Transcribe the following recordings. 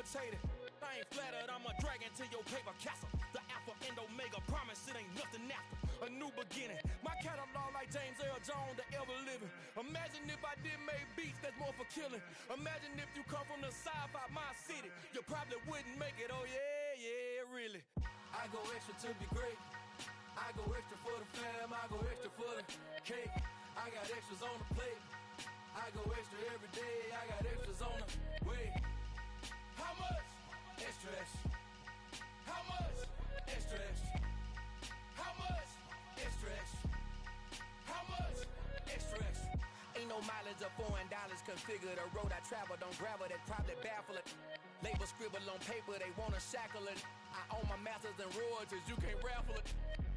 levitated. I ain't flattered, I'm a dragon to your paper castle. The alpha and omega, promise it ain't nothing after. A new beginning, my catalog like James Earl Jones, the ever living. Imagine if I did make beats that's more for killing. Imagine if you come from the south out my city, you probably wouldn't make it, oh yeah, really. I go extra to be great. I go extra for the fam, I go extra for the cake. I got extras on the plate. I go extra every day, I got extras on the way. How much? Extra, extra. How much? Extra, extra. How much? Extra, extra. How much? Extra, extra. Ain't no mileage of $4 configure the road I travel. Don't gravel that probably baffle it. Label scribble on paper, they wanna shackle it. I own my masters and royalties, you can't raffle it.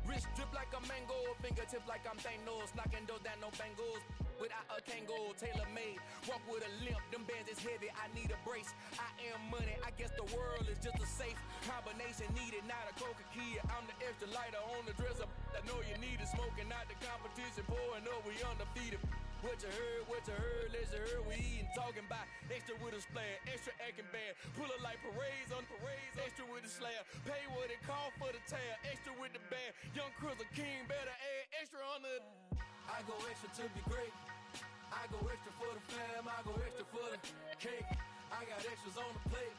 Wrist drip like a mango, fingertips like I'm Thanos, knocking those down no bangles. Without a Kango, tailor-made, walk with a limp, them bands is heavy, I need a brace. I am money, I guess the world is just a safe combination needed, not a coca key. I'm the extra lighter on the dresser, I know you need it, smoking out the competition, pouring up, we undefeated. What you heard, let's hear we eatin', talking about extra with a splash, extra acting bad, pull it like parades on parades, extra with the slab, pay what it cost for the tab, extra with the band, young Chris a king, better add extra on the. I go extra to be great, I go extra for the fam, I go extra for the cake, I got extras on the plate,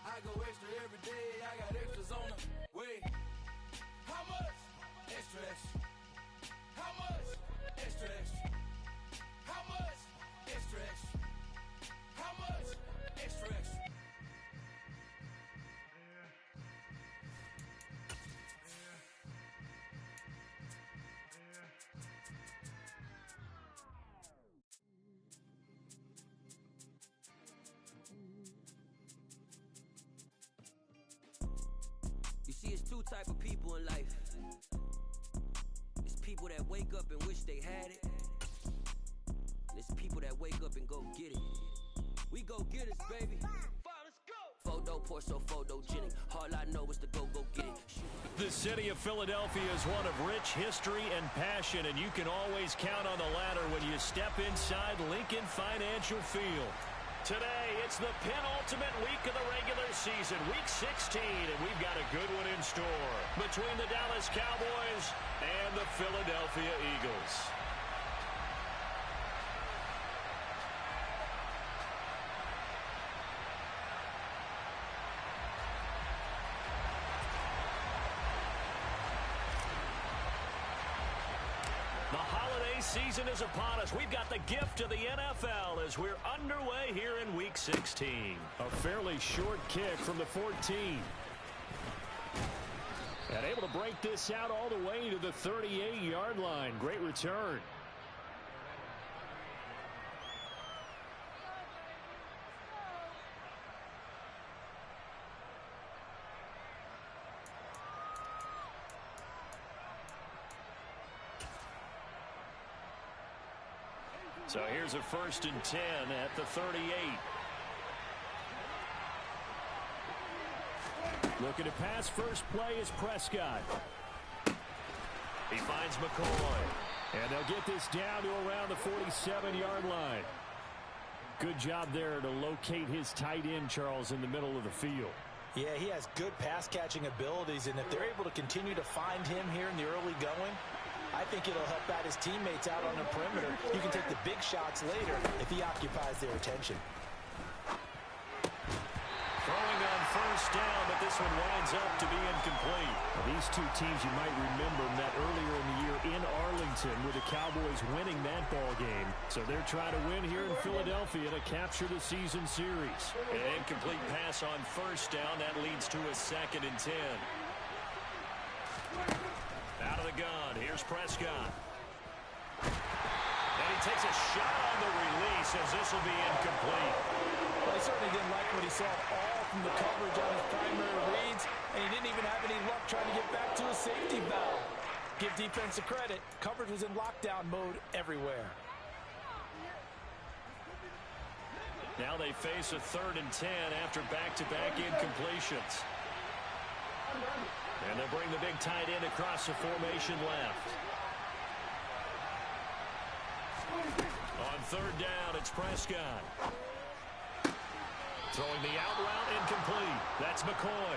I go extra every day, I got extras on the way. How much? Extra, extra. How much? Extra, extra. How much? Extra, extra. How much? Extra, extra. You see, it's two type of people in life. It's people that wake up and wish they had it. There's people that wake up and go get it. We go get it, baby. Let's go. Photo, Porso, photogenic. All I know is to go get it. The city of Philadelphia is one of rich history and passion, and you can always count on the ladder when you step inside Lincoln Financial Field. Today, it's the penultimate week of the regular season, week 16, and we've got a good one in store between the Dallas Cowboys and the Philadelphia Eagles. Season is upon us. We've got the gift of the NFL as we're underway here in week 16. A fairly short kick from the 14. And able to break this out all the way to the 38-yard line. Great return. So here's a 1st and 10 at the 38. Looking to pass, first play is Prescott. He finds McCoy. And they'll get this down to around the 47-yard line. Good job there to locate his tight end, Charles, in the middle of the field. Yeah, he has good pass-catching abilities, and if they're able to continue to find him here in the early going, I think it'll help out his teammates out on the perimeter. You can take the big shots later if he occupies their attention. Throwing on 1st down, but this one winds up to be incomplete. Now, these two teams, you might remember, met earlier in the year in Arlington with the Cowboys winning that ball game. So they're trying to win here in Philadelphia to capture the season series. An incomplete pass on 1st down. That leads to a 2nd and 10. Out of the gun, here's Prescott. And he takes a shot on the release as this will be incomplete. Well, he certainly didn't like what he saw all from the coverage on his primary reads, and he didn't even have any luck trying to get back to a safety valve. Give defense a credit. Coverage was in lockdown mode everywhere. Now they face a 3rd and 10 after back-to-back incompletions. And they'll bring the big tight end across the formation left. On 3rd down, it's Prescott. Throwing the out route incomplete. That's McCoy.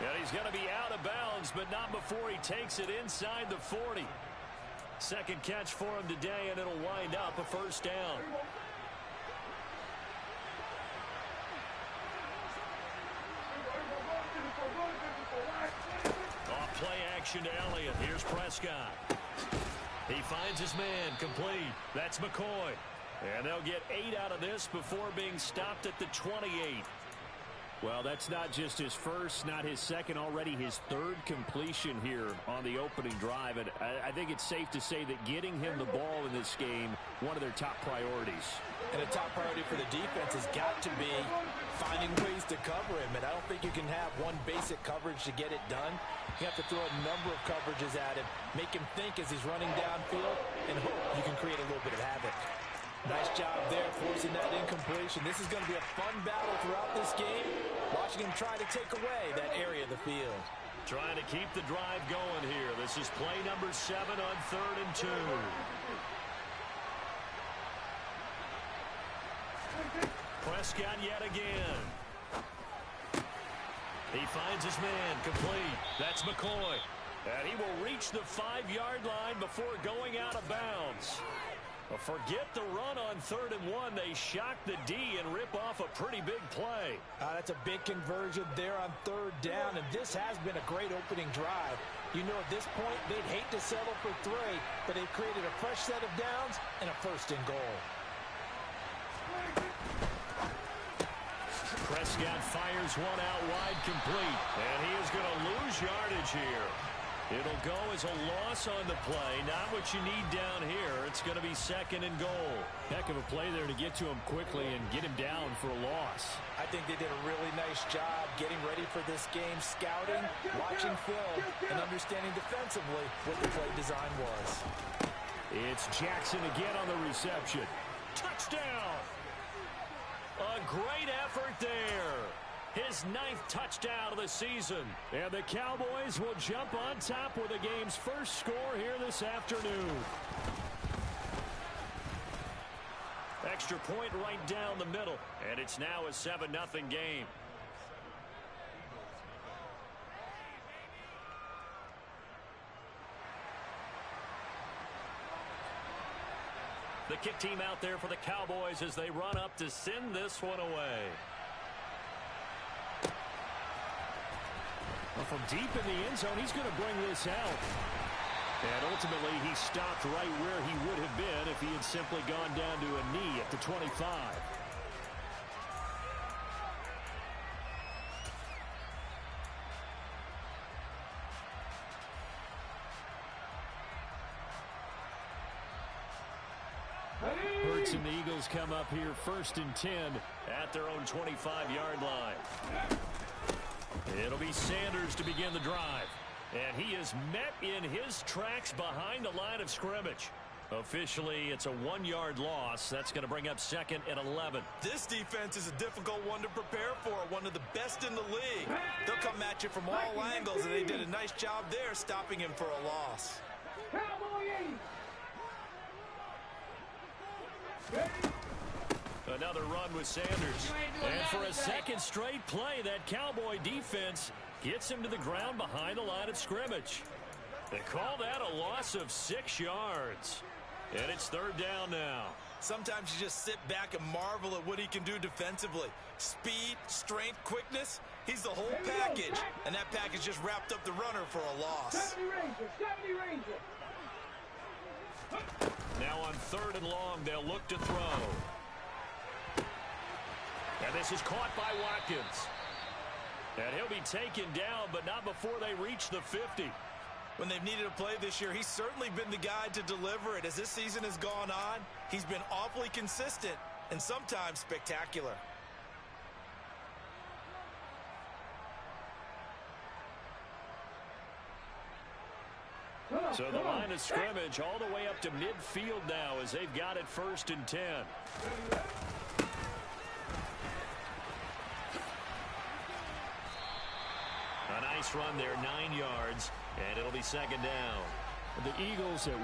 And he's going to be out of bounds, but not before he takes it inside the 40. Second catch for him today, and it'll wind up a first down. Off play action to Elliott. Here's Prescott. He finds his man, complete. That's McCoy. And they'll get 8 out of this before being stopped at the 28. Well, that's not just his first, not his second, already his third completion here on the opening drive. And I think it's safe to say that getting him the ball in this game, one of their top priorities. And a top priority for the defense has got to be finding ways to cover him. And I don't think you can have one basic coverage to get it done. You have to throw a number of coverages at him, make him think as he's running downfield, and hope you can create a little bit of havoc. Nice job there, forcing that incompletion. This is going to be a fun battle throughout this game, watching him try to take away that area of the field. Trying to keep the drive going here. This is play number 7 on 3rd and 2. Prescott yet again. He finds his man, complete. That's McCoy. And he will reach the 5-yard line before going out of bounds. Well, forget the run on 3rd and 1. They shock the D and rip off a pretty big play. That's a big conversion there on 3rd down, and this has been a great opening drive. You know, at this point, they'd hate to settle for 3, but they've created a fresh set of downs and a 1st and goal. Prescott fires one out wide, complete, and he is going to lose yardage here. It'll go as a loss on the play. Not what you need down here. It's going to be 2nd and goal. Heck of a play there to get to him quickly and get him down for a loss. I think they did a really nice job getting ready for this game, scouting, watching film, and understanding defensively what the play design was. It's Jackson again on the reception. Touchdown! A great effort there. His 9th touchdown of the season. And the Cowboys will jump on top with the game's first score here this afternoon. Extra point right down the middle. And it's now a 7-0 game. The kick team out there for the Cowboys as they run up to send this one away. Well, from deep in the end zone, he's going to bring this out. And ultimately, he stopped right where he would have been if he had simply gone down to a knee at the 25. Hurts and the Eagles come up here 1st and 10 at their own 25-yard line. It'll be Sanders to begin the drive. And he is met in his tracks behind the line of scrimmage. Officially, it's a 1-yard loss. That's going to bring up 2nd and 11. This defense is a difficult one to prepare for, one of the best in the league. They'll come at you from all angles, and they did a nice job there stopping him for a loss. Another run with Sanders. And for a 2nd straight play, that Cowboy defense gets him to the ground behind the line of scrimmage. They call that a loss of 6 yards. And it's 3rd down now. Sometimes you just sit back and marvel at what he can do defensively. Speed, strength, quickness. He's the whole package. And that package just wrapped up the runner for a loss. 70 Ranger. Now on 3rd and long, they'll look to throw. And this is caught by Watkins. And he'll be taken down, but not before they reach the 50. When they've needed a play this year, he's certainly been the guy to deliver it. As this season has gone on, he's been awfully consistent and sometimes spectacular. So the line of scrimmage all the way up to midfield now as they've got it 1st and 10. A nice run there, 9 yards, and it'll be 2nd down. The Eagles at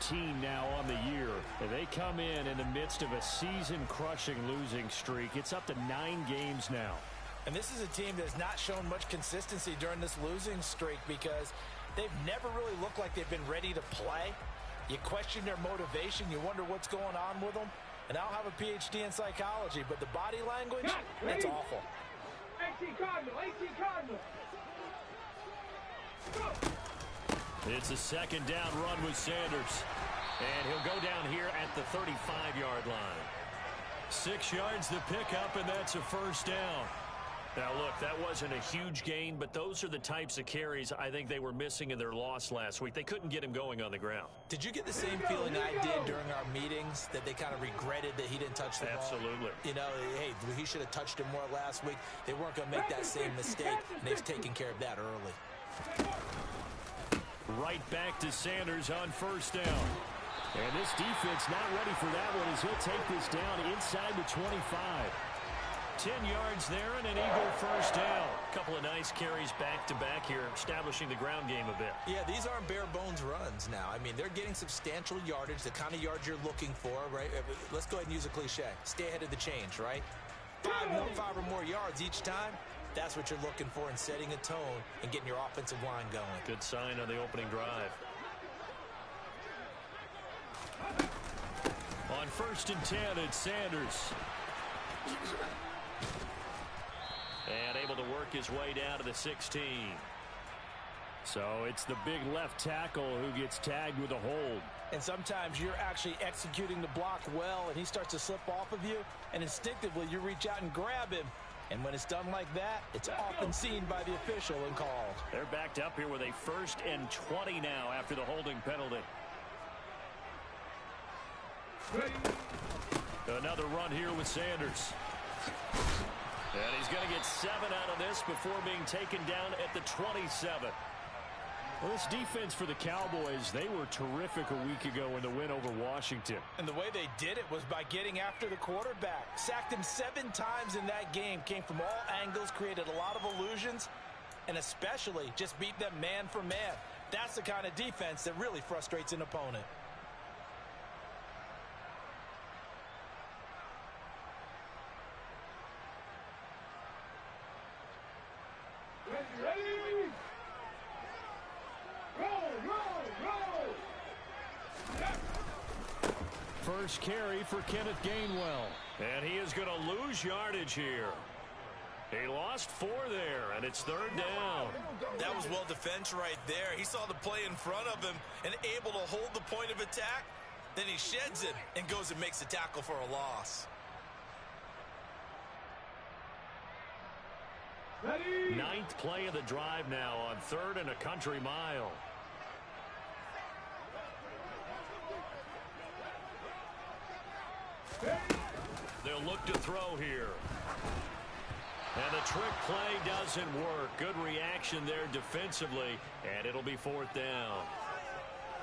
1-13 now on the year. And they come in the midst of a season-crushing losing streak. It's up to 9 games now. And this is a team that's not shown much consistency during this losing streak because they've never really looked like they've been ready to play. You question their motivation. You wonder what's going on with them. And I don't have a PhD in psychology, but the body language, that's awful. 18 Cardinal, 18 Cardinal. Go. It's a second down run with Sanders. And he'll go down here at the 35-yard line. 6 yards to pick up, and that's a first down. Now, look, that wasn't a huge gain, but those are the types of carries I think they were missing in their loss last week. They couldn't get him going on the ground. Did you get the same feeling I did during our meetings, that they kind of regretted that he didn't touch the ball? Absolutely. You know, hey, he should have touched him more last week. They weren't going to make that same mistake, and they've taken care of that early. Right back to Sanders on first down. And this defense not ready for that one as he'll take this down inside the 25. 10 yards there and an Eagle first down. A couple of nice carries back-to-back here, establishing the ground game a bit. Yeah, these aren't bare-bones runs now. I mean, they're getting substantial yardage, the kind of yards you're looking for, right? Let's go ahead and use a cliche. Stay ahead of the change, right? 5 or more yards each time. That's what you're looking for in setting a tone and getting your offensive line going. Good sign on the opening drive. On 1st and 10, it's Sanders. And able to work his way down to the 16. So it's the big left tackle who gets tagged with a hold. And sometimes you're actually executing the block well, and he starts to slip off of you, and instinctively you reach out and grab him. And when it's done like that, it's often seen by the official and called. They're backed up here with a 1st and 20 now after the holding penalty. Another run here with Sanders. And he's going to get 7 out of this before being taken down at the 27. Well, this defense for the Cowboys, they were terrific a week ago in the win over Washington. And the way they did it was by getting after the quarterback. Sacked him 7 times in that game. Came from all angles, created a lot of illusions, and especially just beat them man for man. That's the kind of defense that really frustrates an opponent. Ready? Roll. First carry for Kenneth Gainwell. And he is going to lose yardage here. He lost 4 there, and it's 3rd down. That was well defense right there. He saw the play in front of him and able to hold the point of attack. Then he sheds it and goes and makes a tackle for a loss. Ready? 9th play of the drive now on 3rd and a country mile. They'll look to throw here. And the trick play doesn't work. Good reaction there defensively, and it'll be 4th down.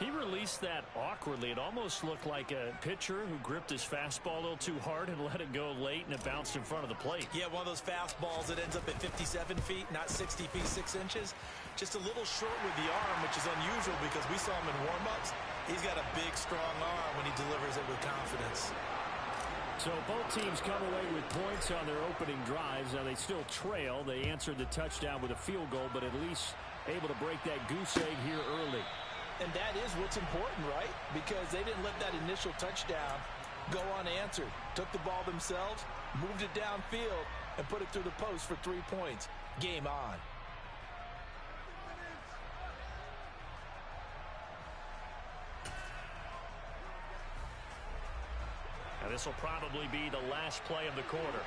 He released that awkwardly. It almost looked like a pitcher who gripped his fastball a little too hard and let it go late, and it bounced in front of the plate. Yeah, one of those fastballs that ends up at 57 feet, not 60 feet, 6 inches. Just a little short with the arm, which is unusual because we saw him in warm-ups. He's got a big, strong arm when he delivers it with confidence. So both teams come away with points on their opening drives. Now they still trail. They answered the touchdown with a field goal, but at least able to break that goose egg here early. And that is what's important, right? Because they didn't let that initial touchdown go unanswered. Took the ball themselves, moved it downfield, and put it through the post for 3 points. Game on. And this will probably be the last play of the quarter.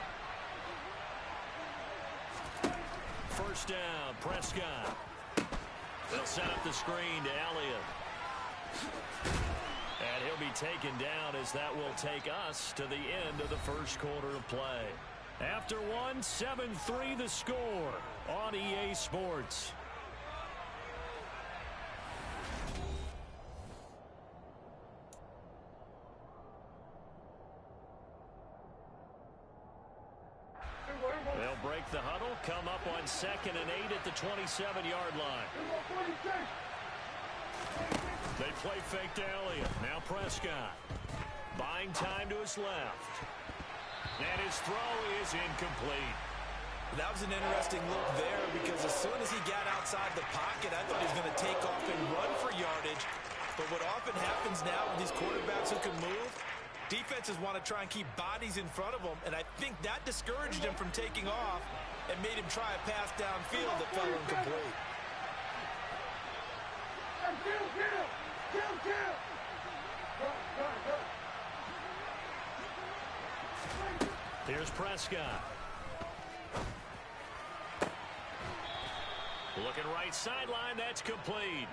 1st down, Prescott. They'll set up the screen to Elliott. And he'll be taken down as that will take us to the end of the 1st quarter of play. After 1, 7-3 the score on EA Sports. They'll break the huddle, come up on 2nd and 8 at the 27-yard line. They play fake to Elliott. Now Prescott. Buying time to his left. And his throw is incomplete. That was an interesting look there because as soon as he got outside the pocket, I thought he was going to take off and run for yardage. But what often happens now with these quarterbacks who can move, defenses want to try and keep bodies in front of them, and I think that discouraged him from taking off and made him try a pass downfield that fell incomplete. Here's Prescott. Looking right sideline, that's complete.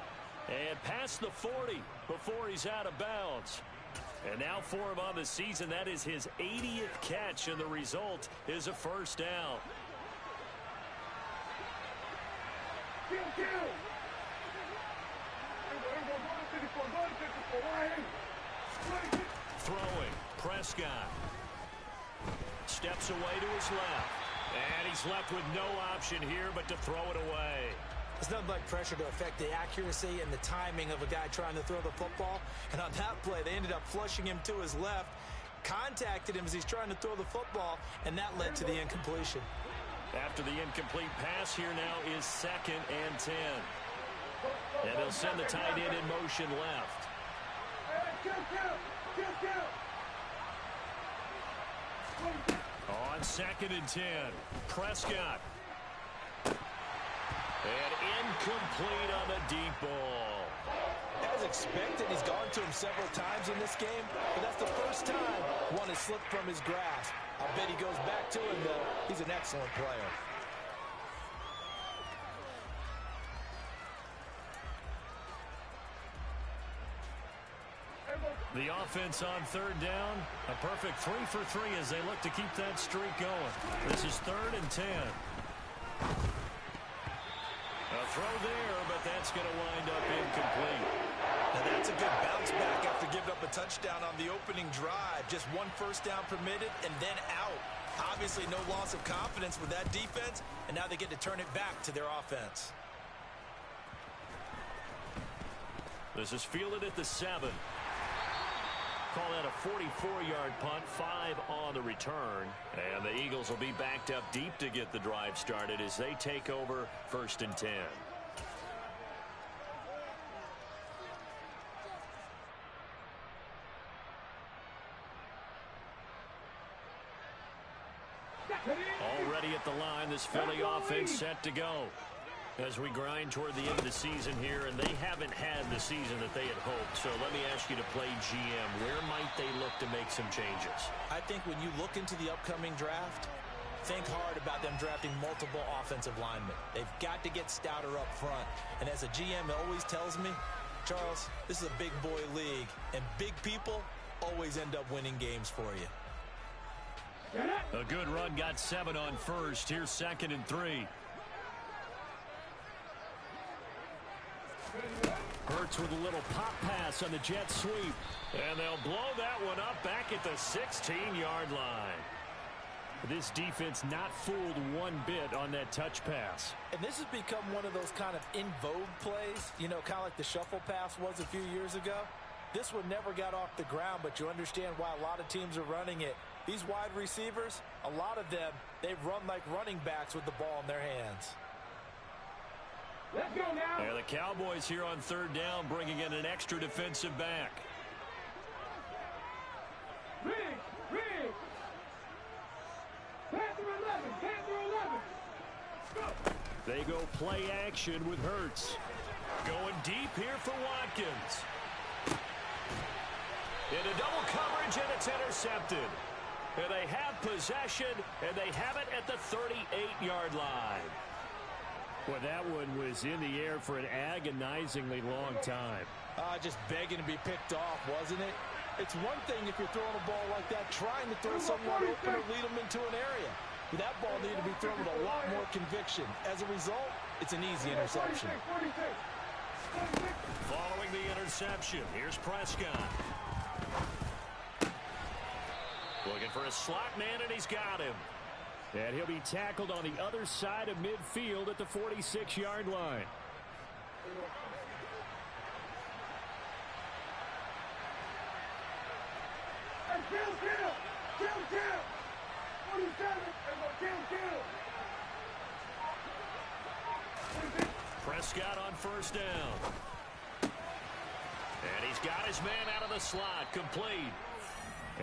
And past the 40 before he's out of bounds. And now for him on the season, that is his 80th catch, and the result is a first down. Throwing, Prescott. Steps away to his left. And he's left with no option here but to throw it away. It's nothing like pressure to affect the accuracy and the timing of a guy trying to throw the football. And on that play, they ended up flushing him to his left, contacted him as he's trying to throw the football, and that led to the incompletion. After the incomplete pass, here now is 2nd and 10. And he'll send the tight end in motion left. On 2nd and 10, Prescott. And incomplete on the deep ball. As expected, he's gone to him several times in this game, but that's the first time one has slipped from his grasp. I bet he goes back to him, though. He's an excellent player. The offense on 3rd down, a perfect 3 for 3 as they look to keep that streak going. This is 3rd and 10. A throw there, but that's going to wind up incomplete. Now that's a good bounce back after giving up a touchdown on the opening drive. Just one first down permitted and then out. Obviously no loss of confidence with that defense, and now they get to turn it back to their offense. This is fielded at the 7. Call that a 44-yard punt, 5 on the return. And the Eagles will be backed up deep to get the drive started as they take over 1st and 10. Already at the line, this Philly offense set to go as we grind toward the end of the season here, and they haven't had the season that they had hoped. So let me ask you to play GM. Where might they look to make some changes? I think when you look into the upcoming draft, think hard about them drafting multiple offensive linemen. They've got to get stouter up front. And as a GM always tells me, Charles, this is a big boy league, and big people always end up winning games for you. A good run got 7 on 1st. Here's 2nd and 3. Hurts with a little pop pass on the jet sweep. And they'll blow that one up back at the 16-yard line. This defense not fooled one bit on that touch pass. And this has become one of those kind of in vogue plays, you know, kind of like the shuffle pass was a few years ago. This one never got off the ground, but you understand why a lot of teams are running it. These wide receivers, a lot of them, they run like running backs with the ball in their hands. Let's go now. And the Cowboys here on 3rd down, bringing in an extra defensive back. Riggs. Panther 11. Go. They go play action with Hurts. Going deep here for Watkins. Into double coverage, and it's intercepted. And they have possession, and they have it at the 38-yard line. Well, that one was in the air for an agonizingly long time. Just begging to be picked off, wasn't it? It's one thing if you're throwing a ball like that, trying to throw someone open or lead them into an area. But that ball needed to be thrown with a lot more conviction. As a result, it's an easy interception. Following the interception, here's Prescott. Looking for a slot man, and he's got him. And he'll be tackled on the other side of midfield at the 46-yard line. Kill. 47. Kill. Prescott on first down. And he's got his man out of the slot, complete.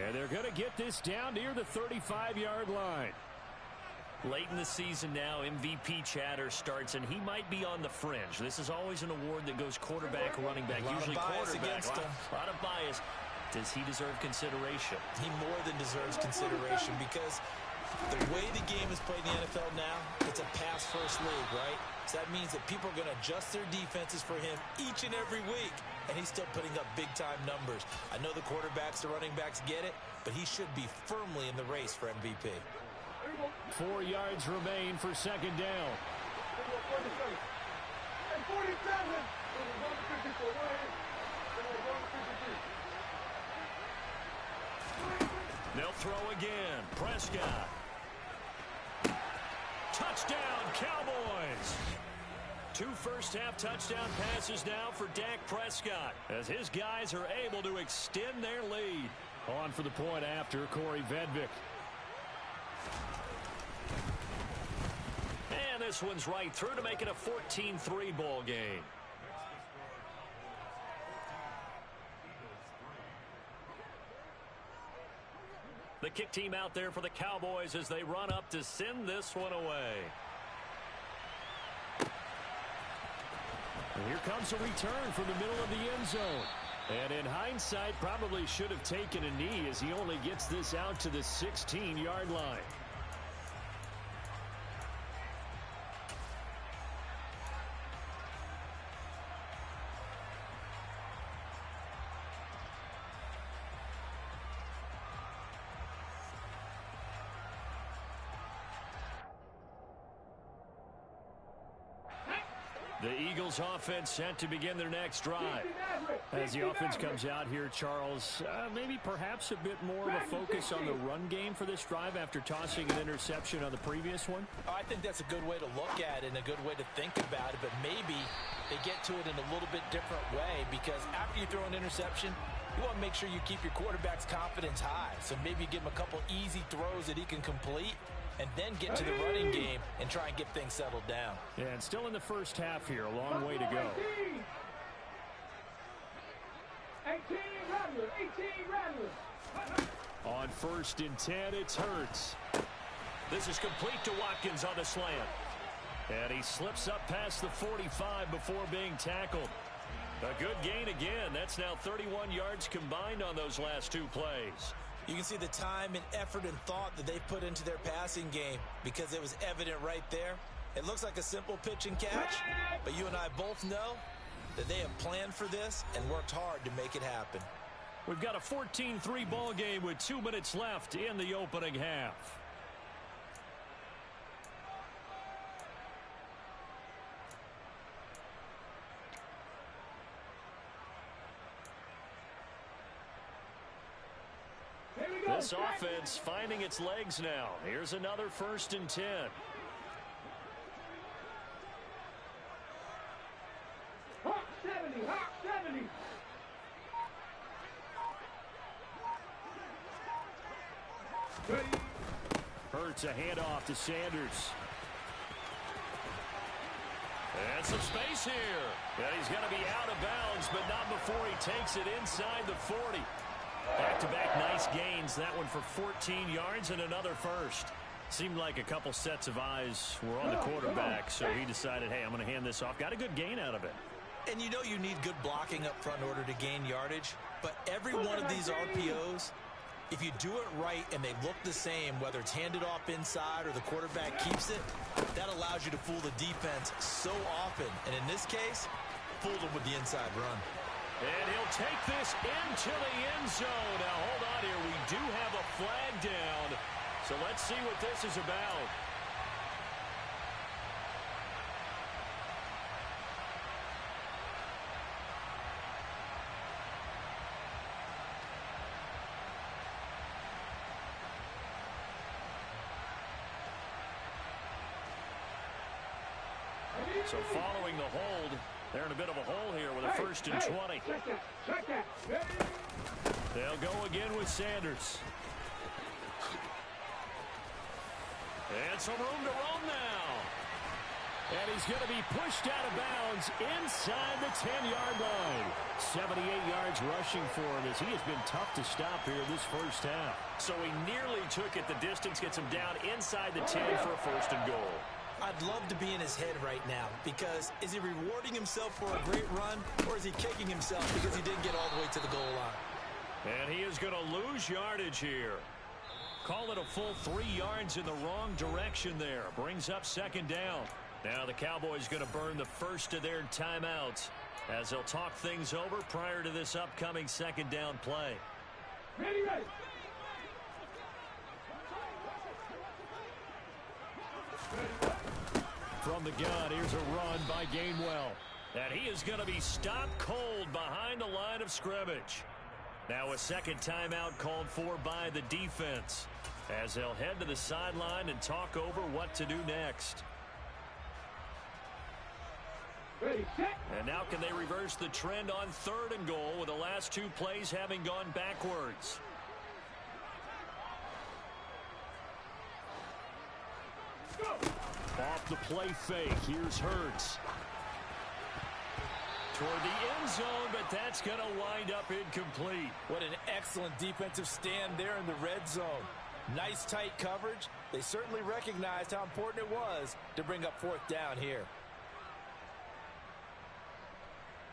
And they're going to get this down near the 35-yard line. Late in the season now, MVP chatter starts, and he might be on the fringe. This is always an award that goes quarterback, running back, usually quarterback. A lot of bias. Does he deserve consideration? He more than deserves consideration because the way the game is played in the NFL now, it's a pass-first league, right? So that means that people are going to adjust their defenses for him each and every week, and he's still putting up big-time numbers. I know the quarterbacks, the running backs get it, but he should be firmly in the race for MVP. 4 yards remain for second down. 47. They'll throw again. Prescott. Touchdown, Cowboys. 2 first-half touchdown passes now for Dak Prescott as his guys are able to extend their lead. On for the point after, Corey Vedvik. And this one's right through to make it a 14-3 ball game. The kick team out there for the Cowboys as they run up to send this one away. And here comes a return from the middle of the end zone. And in hindsight, probably should have taken a knee as he only gets this out to the 16-yard line. The Eagles offense set to begin their next drive. As the offense comes out here, Charles, maybe perhaps a bit more of a focus on the run game for this drive after tossing an interception on the previous one? I think that's a good way to look at it and a good way to think about it, but maybe they get to it in a little bit different way because after you throw an interception, you want to make sure you keep your quarterback's confidence high. So maybe you give him a couple easy throws that he can complete and then get to the running game and try and get things settled down. Yeah, and still in the first half here, a long way to go. 18 Rattlers. On 1st and 10, it's Hurts. This is complete to Watkins on the slant. And he slips up past the 45 before being tackled. A good gain again. That's now 31 yards combined on those last 2 plays. You can see the time and effort and thought that they put into their passing game because it was evident right there. It looks like a simple pitch and catch, but you and I both know that they have planned for this and worked hard to make it happen. We've got a 14-3 ball game with 2 minutes left in the opening half. This offense finding its legs now. Here's another 1st and 10. Hawk 70. Hurts a handoff to Sanders. And some space here. And he's going to be out of bounds, but not before he takes it inside the 40. Back-to-back nice gains. That one for 14 yards and another first. Seemed like a couple sets of eyes were on the quarterback, so he decided, hey, I'm going to hand this off. Got a good gain out of it. And you know you need good blocking up front in order to gain yardage, but every one of these RPOs, if you do it right and they look the same, whether it's handed off inside or the quarterback keeps it, that allows you to fool the defense so often. And in this case, fooled them with the inside run. And he'll take this into the end zone. Now, hold on here. We do have a flag down. So let's see what this is about. So following the hold, they're in a bit of a hole here with a 1st and 20. Check that. They'll go again with Sanders. And some room to roam now. And he's going to be pushed out of bounds inside the 10-yard line. 78 yards rushing for him as he has been tough to stop here this first half. So he nearly took it the distance, gets him down inside the 10 for a 1st and goal. I'd love to be in his head right now because is he rewarding himself for a great run or is he kicking himself because he didn't get all the way to the goal line? And he is going to lose yardage here. Call it a full 3 yards in the wrong direction there. Brings up 2nd down. Now the Cowboys going to burn the first of their timeouts as they'll talk things over prior to this upcoming 2nd down play. Ready. From the gun, here's a run by Gainwell. And he is going to be stopped cold behind the line of scrimmage. Now a 2nd timeout called for by the defense as they'll head to the sideline and talk over what to do next. Ready, set. And now can they reverse the trend on 3rd and goal with the last 2 plays having gone backwards? Go. Off the play fake, here's Hurts. Toward the end zone, but that's going to wind up incomplete. What an excellent defensive stand there in the red zone. Nice tight coverage. They certainly recognized how important it was to bring up 4th down here.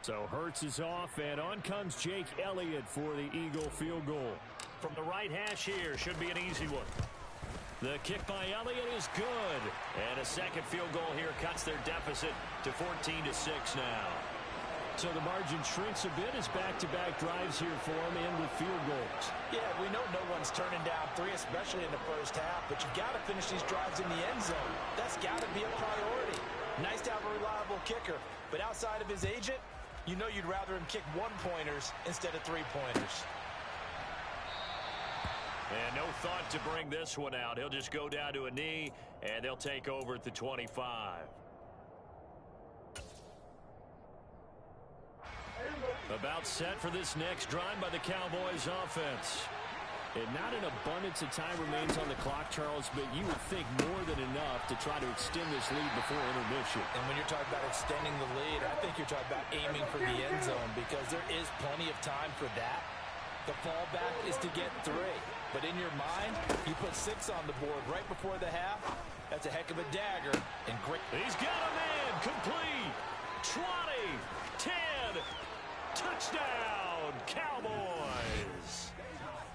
So Hurts is off, and on comes Jake Elliott for the Eagle field goal. From the right hash here, should be an easy one. The kick by Elliott is good. And a 2nd field goal here cuts their deficit to 14-6 now. So the margin shrinks a bit as back-to-back drives here for them and with field goals. Yeah, we know no one's turning down 3, especially in the first half, but you've got to finish these drives in the end zone. That's got to be a priority. Nice to have a reliable kicker, but outside of his agent, you know you'd rather him kick 1-pointers instead of 3-pointers. And no thought to bring this one out. He'll just go down to a knee, and they'll take over at the 25. About set for this next drive by the Cowboys offense. And not an abundance of time remains on the clock, Charles, but you would think more than enough to try to extend this lead before intermission. And when you're talking about extending the lead, I think you're talking about aiming for the end zone because there is plenty of time for that. The fallback is to get 3. But in your mind, you put 6 on the board right before the half. That's a heck of a dagger. And great. He's got a man complete. 20, 10, touchdown, Cowboys.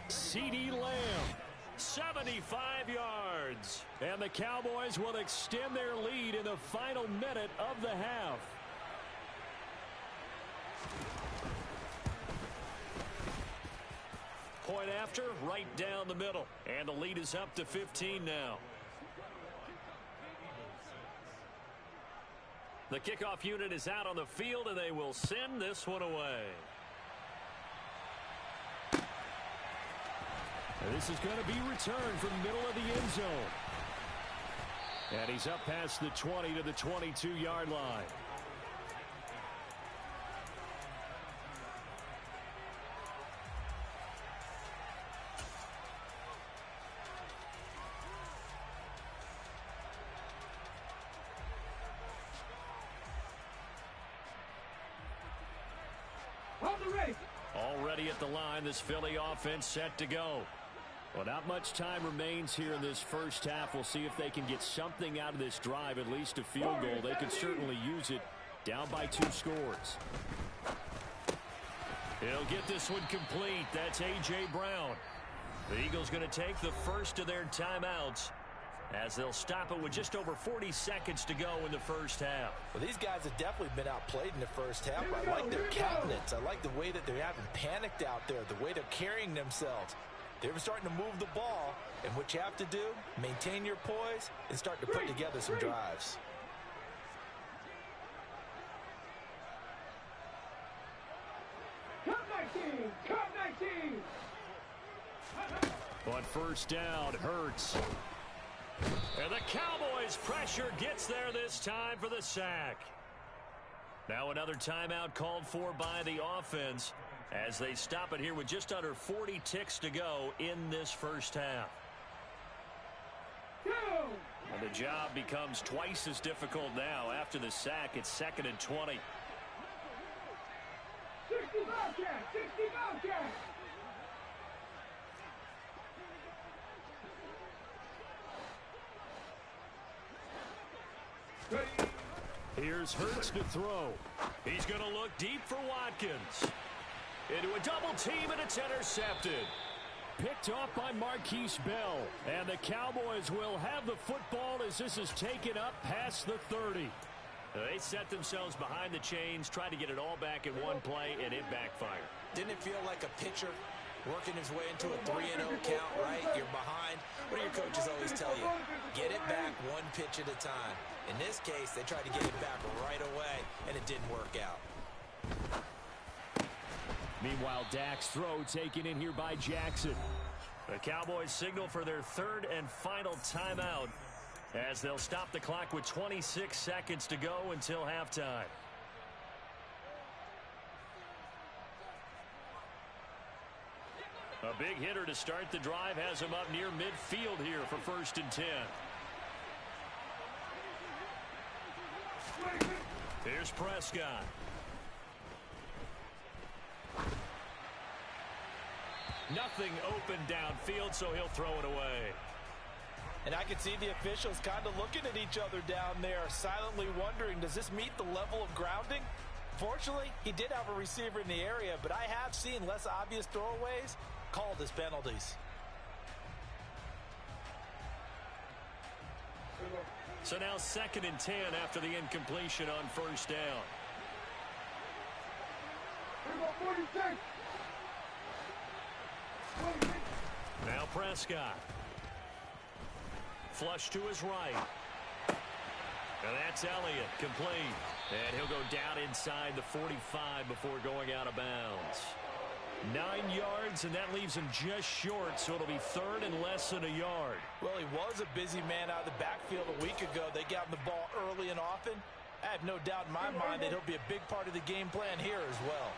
CeeDee Lamb, 75 yards. And the Cowboys will extend their lead in the final minute of the half. Point after, right down the middle. And the lead is up to 15 now. The kickoff unit is out on the field, and they will send this one away. And this is going to be returned from the middle of the end zone. And he's up past the 20 to the 22-yard line. Already at the line, this Philly offense set to go. Well, not much time remains here in this first half. We'll see if they can get something out of this drive, at least a field goal. They could certainly use it. Down by 2 scores. He'll get this one complete. That's A.J. Brown. The Eagles going to take the first of their timeouts as they'll stop it with just over 40 seconds to go in the first half. Well, these guys have definitely been outplayed in the first half. I like their countenance. I like the way that they haven't panicked out there, the way they're carrying themselves. They're starting to move the ball, and what you have to do, maintain your poise and start to put together some drives. Cut 19! Cut 19! On first down, Hurts. And the Cowboys' pressure gets there this time for the sack. Now another timeout called for by the offense as they stop it here with just under 40 ticks to go in this first half. And the job becomes twice as difficult now. After the sack, it's 2nd and 20. 60 Bobcat! 60 Bobcat! Here's Hurts to throw. He's going to look deep for Watkins. Into a double team, and it's intercepted. Picked off by Marquise Bell. And the Cowboys will have the football as this is taken up past the 30. They set themselves behind the chains, tried to get it all back in one play, and it backfired. Didn't it feel like a pitcher working his way into a 3-0 count, right? You're behind. What do your coaches always tell you? Get it back one pitch at a time. In this case, they tried to get it back right away, and it didn't work out. Meanwhile, Dak's throw taken in here by Jackson. The Cowboys signal for their 3rd and final timeout as they'll stop the clock with 26 seconds to go until halftime. A big hitter to start the drive has him up near midfield here for 1st and 10. Here's Prescott. Nothing open downfield, so he'll throw it away. And I can see the officials kind of looking at each other down there, silently wondering, does this meet the level of grounding? Fortunately, he did have a receiver in the area, but I have seen less obvious throwaways called as penalties. So now 2nd and 10 after the incompletion on 1st down. Now Prescott. Flush to his right. And that's Elliott, complete. And he'll go down inside the 45 before going out of bounds. 9 yards, and that leaves him just short, so it'll be 3rd and less than a yard. Well, he was a busy man out of the backfield a week ago. They got him the ball early and often. I have no doubt in my mind that he'll be a big part of the game plan here as well.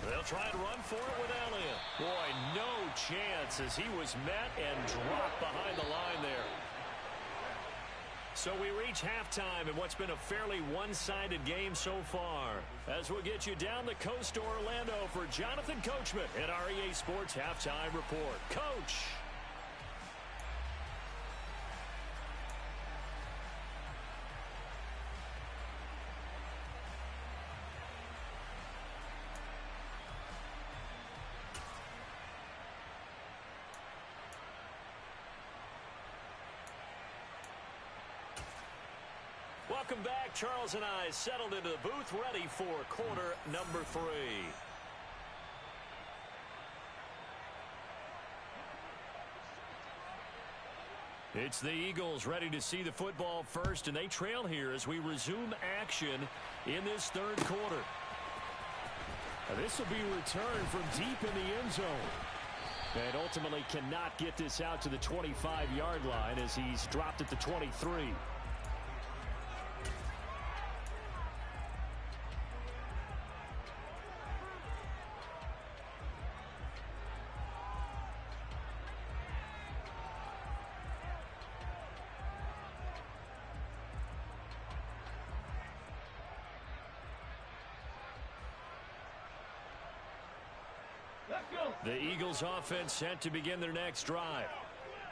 They'll try and run for it with Elliott. Boy, no chance as he was met and dropped behind the line there. So we reach halftime in what's been a fairly one-sided game so far. As we'll get you down the coast to Orlando for Jonathan Coachman at our EA Sports Halftime Report. Coach! Welcome back. Charles and I settled into the booth, ready for quarter number 3. It's the Eagles ready to see the football first, and they trail here as we resume action in this 3rd quarter. This will be returned from deep in the end zone. And ultimately cannot get this out to the 25-yard line as he's dropped at the 23. The Eagles offense set to begin their next drive.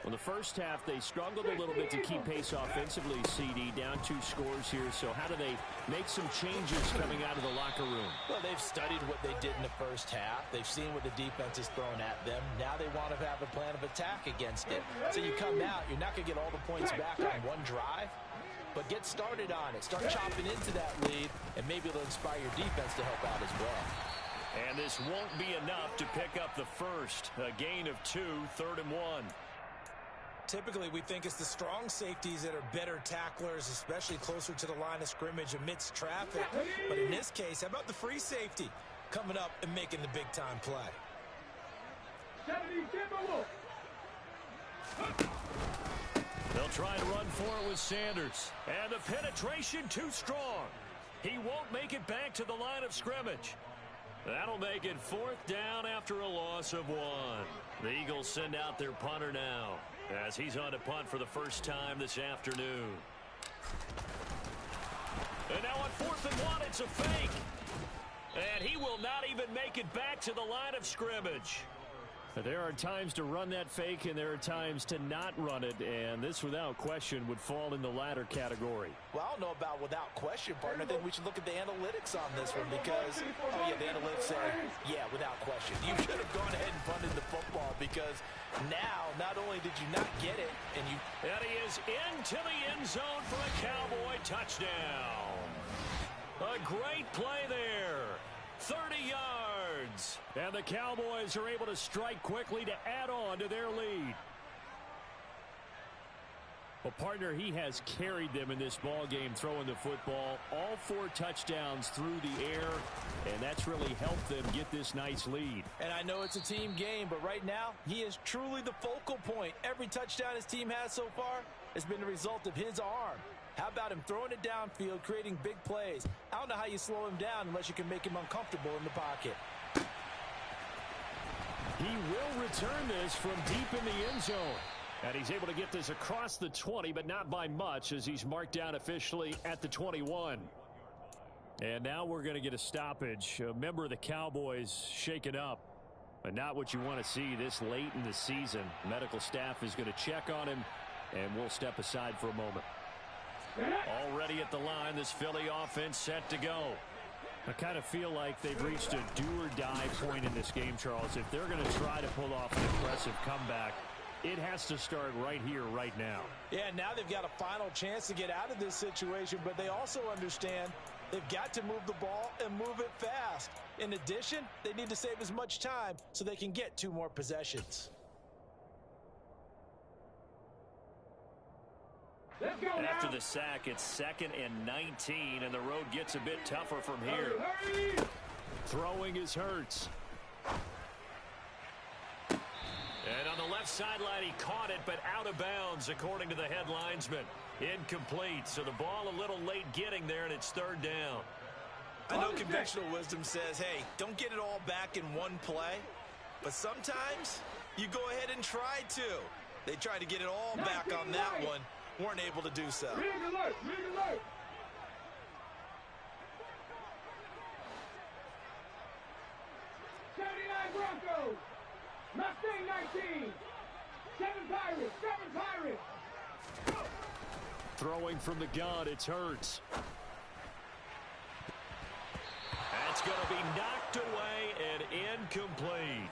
Well, the first half, they struggled a little bit to keep pace offensively, CD, down 2 scores here. So how do they make some changes coming out of the locker room? Well, they've studied what they did in the first half. They've seen what the defense has thrown at them. Now they want to have a plan of attack against it. So you come out, you're not going to get all the points back on one drive, but get started on it. Start chopping into that lead, and maybe it'll inspire your defense to help out as well. And this won't be enough to pick up the first. A gain of 2, 3rd and 1. Typically, we think it's the strong safeties that are better tacklers, especially closer to the line of scrimmage amidst traffic. But in this case, how about the free safety? coming up and making the big-time play. 70 Timberwolves. They'll try and run for it with Sanders. And the penetration too strong. He won't make it back to the line of scrimmage. That'll make it 4th down after a loss of 1. The Eagles send out their punter now as he's on to punt for the first time this afternoon. And now on 4th and 1, it's a fake. And he will not even make it back to the line of scrimmage. There are times to run that fake, and there are times to not run it, and this, without question, would fall in the latter category. Well, I don't know about without question, partner. I think we should look at the analytics on this one because, oh, yeah, the analytics say, yeah, without question. You should have gone ahead and punted the football because now, not only did you not get it, and he is into the end zone for a Cowboy touchdown. A great play there. 30 yards. And the Cowboys are able to strike quickly to add on to their lead. Well, partner, he has carried them in this ball game throwing the football. All 4 touchdowns through the air, and that's really helped them get this nice lead. And I know it's a team game, but right now, he is truly the focal point. Every touchdown his team has so far has been the result of his arm. How about him throwing it downfield, creating big plays? I don't know how you slow him down unless you can make him uncomfortable in the pocket. He will return this from deep in the end zone. And he's able to get this across the 20, but not by much as he's marked down officially at the 21. And now we're going to get a stoppage. A member of the Cowboys shaken up. But not what you want to see this late in the season. Medical staff is going to check on him, and we'll step aside for a moment. Already at the line, this Philly offense set to go. I kind of feel like they've reached a do-or-die point in this game, Charles. If they're going to try to pull off an impressive comeback, it has to start right here, right now. Yeah, now they've got a final chance to get out of this situation, but they also understand they've got to move the ball and move it fast. In addition, they need to save as much time so they can get 2 more possessions. After the sack, it's 2nd and 19, and the road gets a bit tougher from here. Throwing is Hurts. And on the left sideline, he caught it, but out of bounds, according to the head linesman. Incomplete, so the ball a little late getting there, and it's 3rd down. I know conventional wisdom says, hey, don't get it all back in one play, but sometimes you go ahead and try to. They tried to get it all back on that one. Weren't able to do so. Rig alert! Rig alert! Broncos! Mustang 19! 7 Pirates! 7 Pirates! Throwing from the gun, it's Hurts. That's going to be knocked away and incomplete.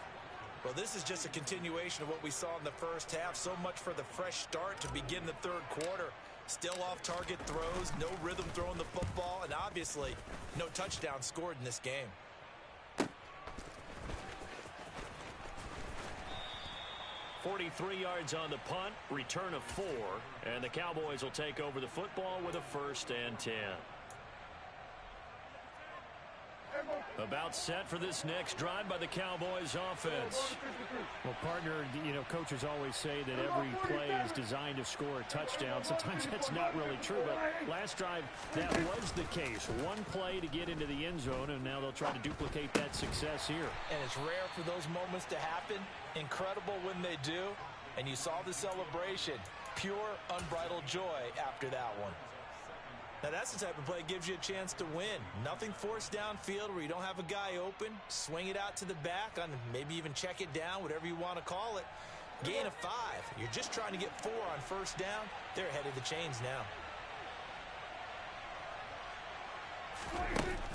Well, this is just a continuation of what we saw in the first half. So much for the fresh start to begin the 3rd quarter. Still off-target throws, no rhythm throwing the football, and obviously no touchdown scored in this game. 43 yards on the punt, return of 4, and the Cowboys will take over the football with a 1st and 10. About set for this next drive by the Cowboys offense. Well, partner, you know, coaches always say that every play is designed to score a touchdown. Sometimes that's not really true, but last drive, that was the case. One play to get into the end zone, and now they'll try to duplicate that success here. And it's rare for those moments to happen. Incredible when they do. And you saw the celebration. Pure, unbridled joy after that one. Now that's the type of play that gives you a chance to win. Nothing forced downfield where you don't have a guy open. Swing it out to the back, on maybe even check it down, whatever you want to call it. Gain of 5. You're just trying to get 4 on 1st down. They're ahead of the chains now.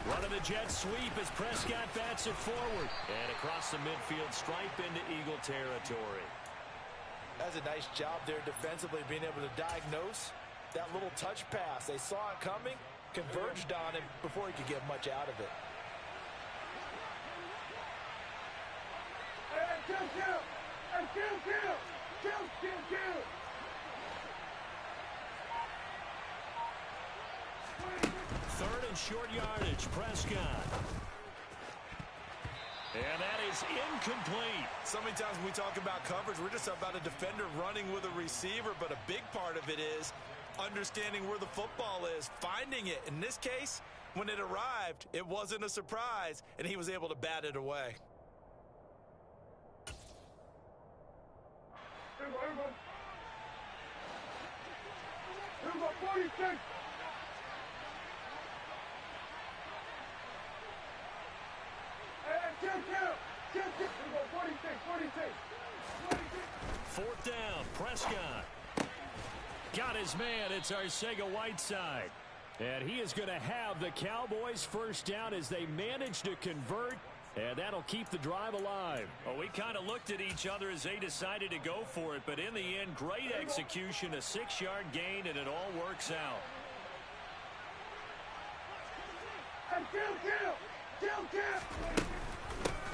Running the jet sweep as Prescott bats it forward. And across the midfield stripe into Eagle territory. That's a nice job there defensively, being able to diagnose that little touch pass. They saw it coming, converged on him before he could get much out of it. Third and short yardage, Prescott. And that is incomplete. So many times when we talk about coverage, we're just about a defender running with a receiver, but a big part of it is understanding where the football is, finding it. In this case, when it arrived, it wasn't a surprise, and he was able to bat it away. Here we go, 46. Here we go, 46. Fourth down, Prescott. Got his man, it's Arcega-Whiteside. And he is going to have the Cowboys first down as they manage to convert, and that'll keep the drive alive. Well, we kind of looked at each other as they decided to go for it, but in the end, great execution, a 6-yard gain, and it all works out. And kill.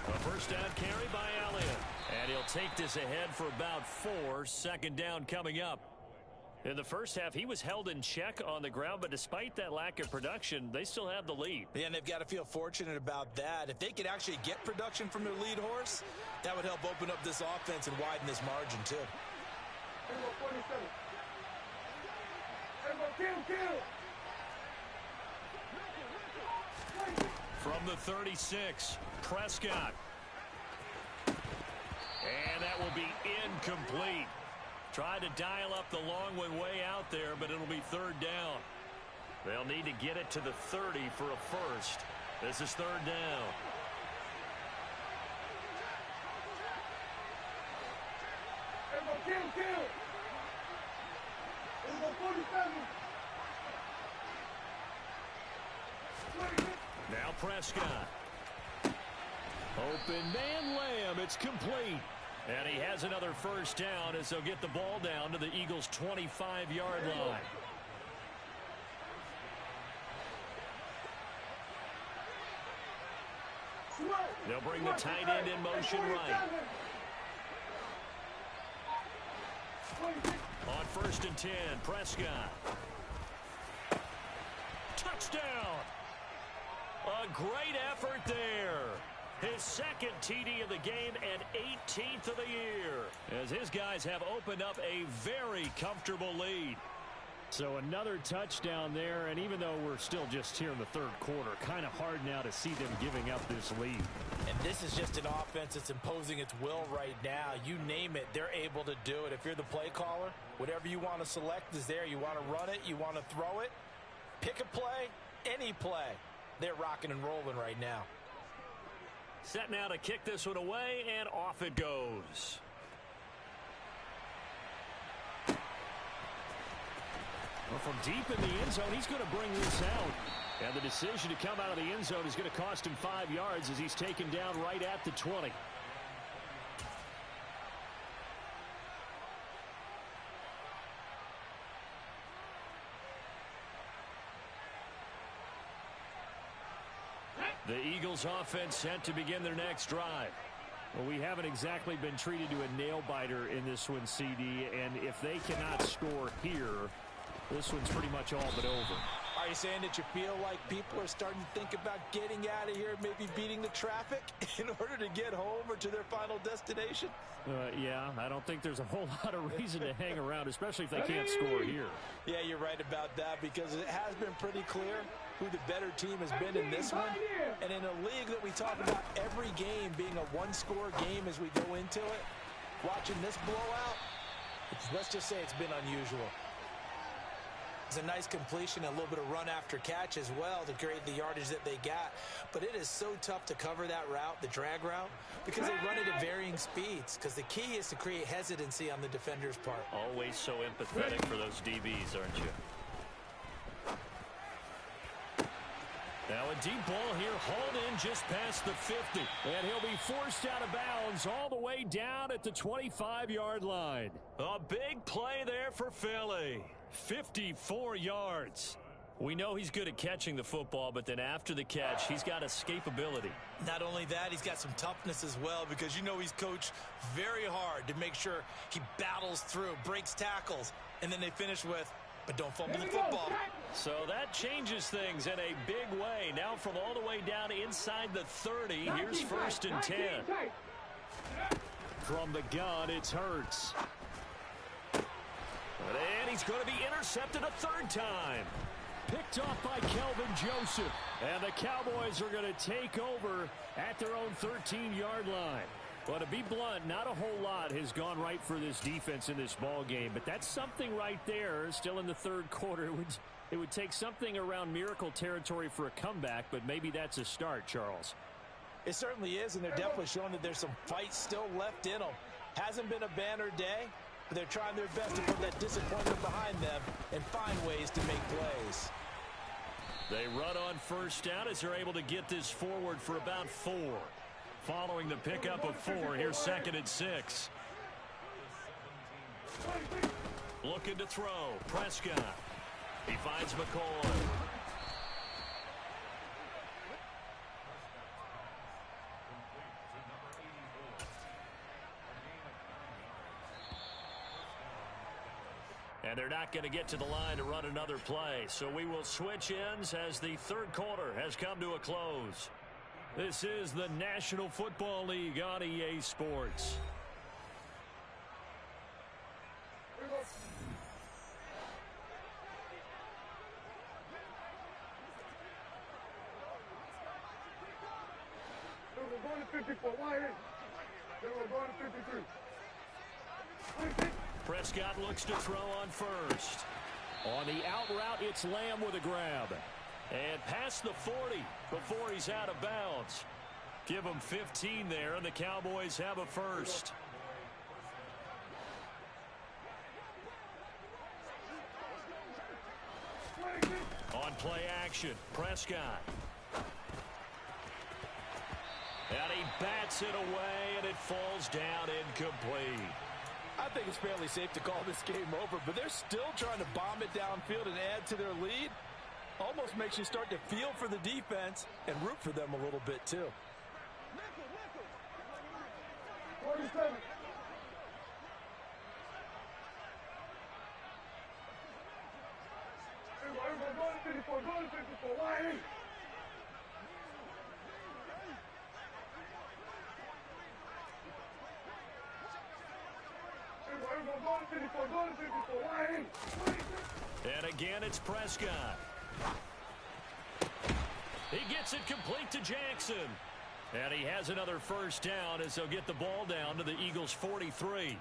A first down carry by Elliott. And he'll take this ahead for about 4. Second down coming up. In the first half, he was held in check on the ground, but despite that lack of production, they still have the lead. Yeah, and they've got to feel fortunate about that. If they could actually get production from their lead horse, that would help open up this offense and widen this margin, too. Here we go, 47. Here we go, kill. From the 36, Prescott. And that will be incomplete. Tried to dial up the long one way out there, but it'll be third down. They'll need to get it to the 30 for a first. This is third down. Here we go, kill. Here we go, 47. Now Prescott. Open man Lamb. It's complete. And he has another first down as they'll get the ball down to the Eagles' 25-yard line. They'll bring the tight end in motion right. On 1st and 10, Prescott. Touchdown! A great effort there. His second TD of the game and 18th of the year, as his guys have opened up a very comfortable lead. So another touchdown there, and even though we're still just here in the third quarter, kind of hard now to see them giving up this lead. And this is just an offense that's imposing its will right now. You name it, they're able to do it. If you're the play caller, whatever you want to select is there. You want to run it, you want to throw it, pick a play, any play. They're rocking and rolling right now. Set now to kick this one away, and off it goes. Well, from deep in the end zone, he's going to bring this out. And the decision to come out of the end zone is going to cost him 5 yards as he's taken down right at the 20. The Eagles offense set to begin their next drive. Well, we haven't exactly been treated to a nail-biter in this one, CD, and if they cannot score here, this one's pretty much all but over. Are you saying that you feel like people are starting to think about getting out of here, maybe beating the traffic in order to get home or to their final destination? Yeah, I don't think there's a whole lot of reason to hang around, especially if they can't score here. Yeah, you're right about that, because it has been pretty clear who the better team has been in this one. And in a league that we talk about every game being a one-score game as we go into it, watching this blowout, let's just say it's been unusual. It's a nice completion, a little bit of run after catch as well to create the yardage that they got. But it is so tough to cover that route, the drag route, because they run it at varying speeds. Because the key is to create hesitancy on the defender's part. Always so empathetic for those DBs, aren't you? Now a deep ball here, hauled in just past the 50. And he'll be forced out of bounds all the way down at the 25-yard line. A big play there for Philly. 54 yards. We know he's good at catching the football, but then after the catch, he's got escapability. Not only that, he's got some toughness as well, because you know he's coached very hard to make sure he battles through, breaks tackles, and then they finish with but don't fumble the football. So that changes things in a big way. Now from all the way down inside the 30, here's 1st and 10. From the gun, it's Hurts. And he's going to be intercepted a 3rd time. Picked off by Kelvin Joseph. And the Cowboys are going to take over at their own 13-yard line. Well, to be blunt, not a whole lot has gone right for this defense in this ball game, but that's something right there. Still in the 3rd quarter, it would take something around miracle territory for a comeback, but maybe that's a start, Charles. It certainly is, and they're definitely showing that there's some fight still left in them. Hasn't been a banner day, but they're trying their best to put that disappointment behind them and find ways to make plays. They run on 1st down as they're able to get this forward for about 4. Following the pickup of 4, here's 2nd and 6. Looking to throw. Prescott. He finds McCoy. And they're not going to get to the line to run another play. So we will switch ends as the 3rd quarter has come to a close. This is the National Football League on EA Sports. We're going to 54. Why? We're going to 53. Prescott looks to throw on 1st. On the out route, it's Lamb with a grab. And past the 40 before he's out of bounds. Give him 15 there, and the Cowboys have a 1st. On play action, Prescott. And he bats it away, and it falls down incomplete. I think it's fairly safe to call this game over, but they're still trying to bomb it downfield and add to their lead. Almost makes you start to feel for the defense and root for them a little bit, too. 47. We're going to 54. Going to 54. Why? Going to 54. Why? And again, it's Prescott. He gets it complete to Jackson. And he has another 1st down as they'll get the ball down to the Eagles' 43.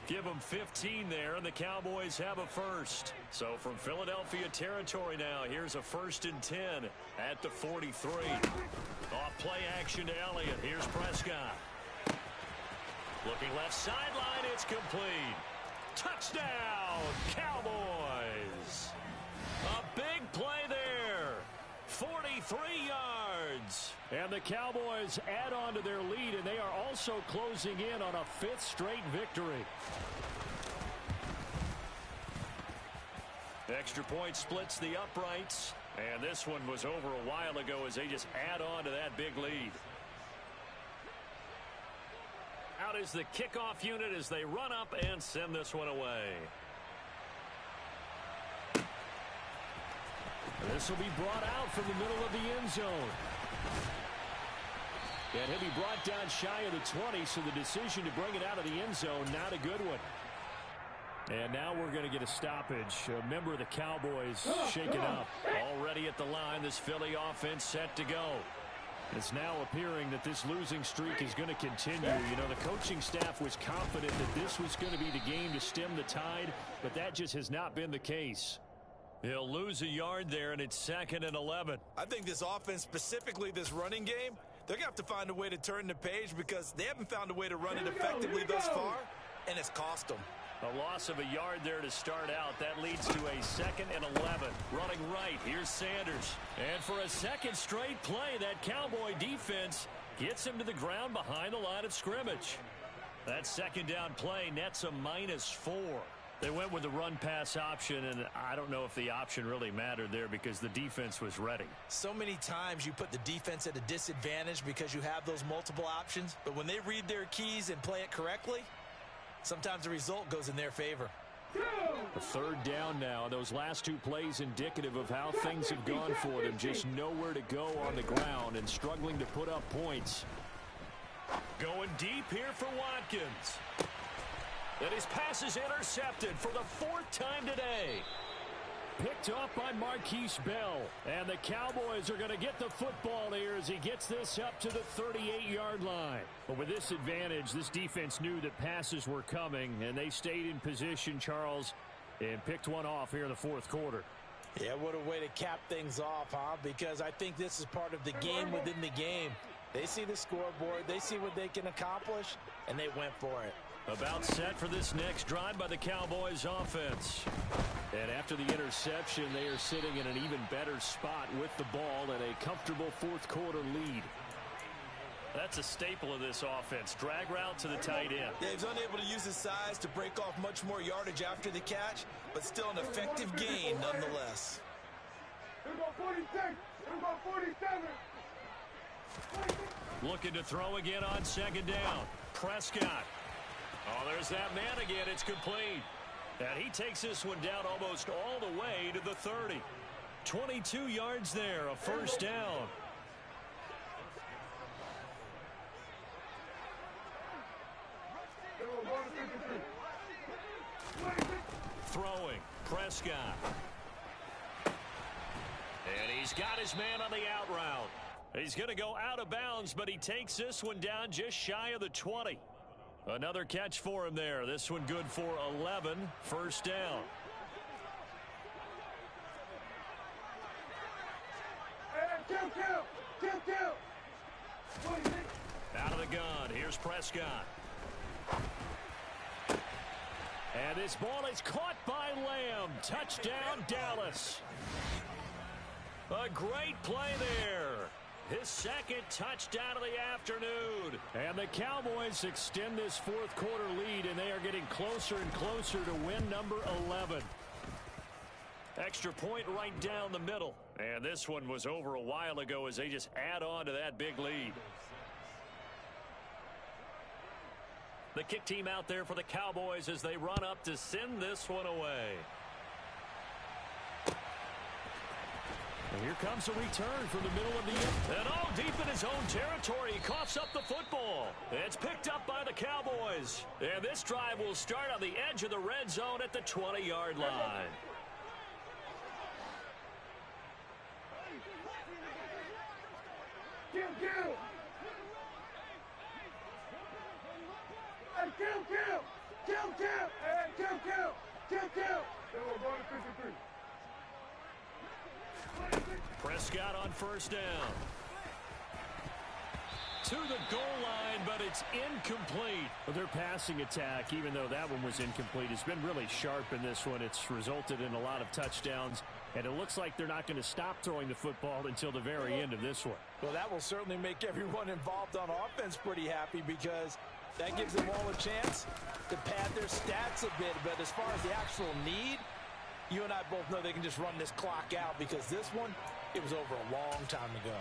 Give them 15 there, and the Cowboys have a 1st. So from Philadelphia territory now, here's a 1st and 10 at the 43. Off play action to Elliott. Here's Prescott. Looking left sideline, it's complete. Touchdown, Cowboys. A big play there. 43 yards. And the Cowboys add on to their lead, and they are also closing in on a 5th straight victory. Extra point splits the uprights, and this one was over a while ago as they just add on to that big lead. Out is the kickoff unit as they run up and send this one away. This will be brought out from the middle of the end zone. And he'll be brought down shy of the 20, so the decision to bring it out of the end zone, not a good one. And now we're going to get a stoppage. A member of the Cowboys shaken up. Already at the line, this Philly offense set to go. It's now appearing that this losing streak is going to continue. You know, the coaching staff was confident that this was going to be the game to stem the tide, but that just has not been the case. He'll lose a yard there, and it's 2nd and 11. I think this offense, specifically this running game, they're going to have to find a way to turn the page because they haven't found a way to run it effectively thus far, and it's cost them. A loss of a yard there to start out. That leads to a 2nd and 11. Running right, here's Sanders. And for a second straight play, that Cowboy defense gets him to the ground behind the line of scrimmage. That 2nd down play nets a -4. They went with the run-pass option, and I don't know if the option really mattered there because the defense was ready. So many times you put the defense at a disadvantage because you have those multiple options, but when they read their keys and play it correctly, sometimes the result goes in their favor. A third down now. Those last two plays indicative of how things have gone for them. Just nowhere to go on the ground and struggling to put up points. Going deep here for Watkins. And his pass is intercepted for the fourth time today. Picked off by Marquise Bell. And the Cowboys are going to get the football here as he gets this up to the 38-yard line. But with this advantage, this defense knew that passes were coming, and they stayed in position, Charles, and picked one off here in the fourth quarter. Yeah, what a way to cap things off, huh? Because I think this is part of the game within the game. They see the scoreboard, they see what they can accomplish, and they went for it. About set for this next drive by the Cowboys offense. And after the interception, they are sitting in an even better spot with the ball and a comfortable fourth quarter lead. That's a staple of this offense. Drag route to the tight end. Yeah, he's unable to use his size to break off much more yardage after the catch, but still an effective gain nonetheless. Here's about 46. Here's about 47. Looking to throw again on second down. Prescott. Oh, there's that man again. It's complete. And he takes this one down almost all the way to the 30. 22 yards there, a first down. Throwing, Prescott. And he's got his man on the out route. He's going to go out of bounds, but he takes this one down just shy of the 20. Another catch for him there. This one good for 11. First down. Out of the gun. Here's Prescott. And this ball is caught by Lamb. Touchdown, Dallas. A great play there. His second touchdown of the afternoon. And the Cowboys extend this fourth quarter lead, and they are getting closer and closer to win number 11. Extra point right down the middle. And this one was over a while ago as they just add on to that big lead. The kick team out there for the Cowboys as they run up to send this one away. And here comes a return from the middle of the end. And all deep in his own territory, he coughs up the football. It's picked up by the Cowboys. And this drive will start on the edge of the red zone at the 20-yard line. Kill. Hey, kill. They were going to 53. Prescott on first down. To the goal line, but it's incomplete. Well, their passing attack, even though that one was incomplete, has been really sharp in this one. It's resulted in a lot of touchdowns, and it looks like they're not going to stop throwing the football until the very end of this one. Well, that will certainly make everyone involved on offense pretty happy because that gives them all a chance to pad their stats a bit. But as far as the actual need, you and I both know they can just run this clock out because this one, it was over a long time ago.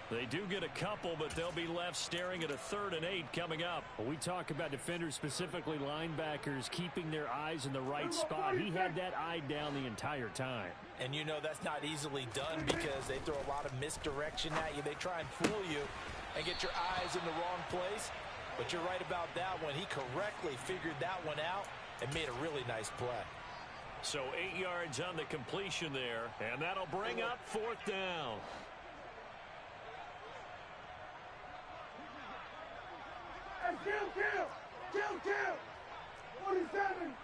They do get a couple, but they'll be left staring at a 3rd and 8 coming up. Well, we talk about defenders, specifically linebackers, keeping their eyes in the right spot. He had that eye down the entire time. And you know that's not easily done because they throw a lot of misdirection at you. They try and fool you and get your eyes in the wrong place. But you're right about that one. He correctly figured that one out and made a really nice play. So 8 yards on the completion there, and that'll bring up 4th down. Kill. 47.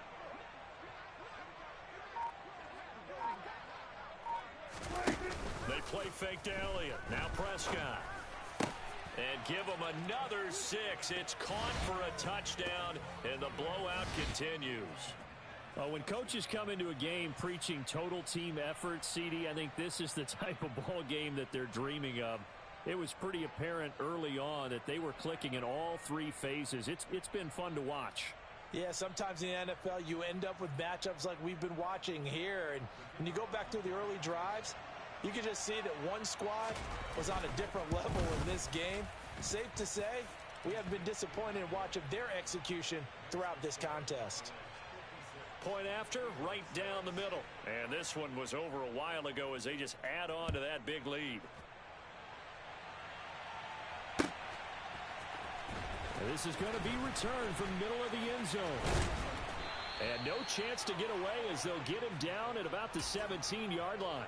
They play fake to Elliott. Now Prescott. And give him another 6. It's caught for a touchdown, and the blowout continues. When coaches come into a game preaching total team effort, CD, I think this is the type of ball game that they're dreaming of. It was pretty apparent early on that they were clicking in all 3 phases. It's been fun to watch. Yeah, sometimes in the NFL you end up with matchups like we've been watching here. And when you go back to the early drives, you can just see that one squad was on a different level in this game. Safe to say, we have been disappointed in watching their execution throughout this contest. Point after, right down the middle. And this one was over a while ago as they just add on to that big lead. And this is going to be returned from middle of the end zone. And no chance to get away as they'll get him down at about the 17-yard line.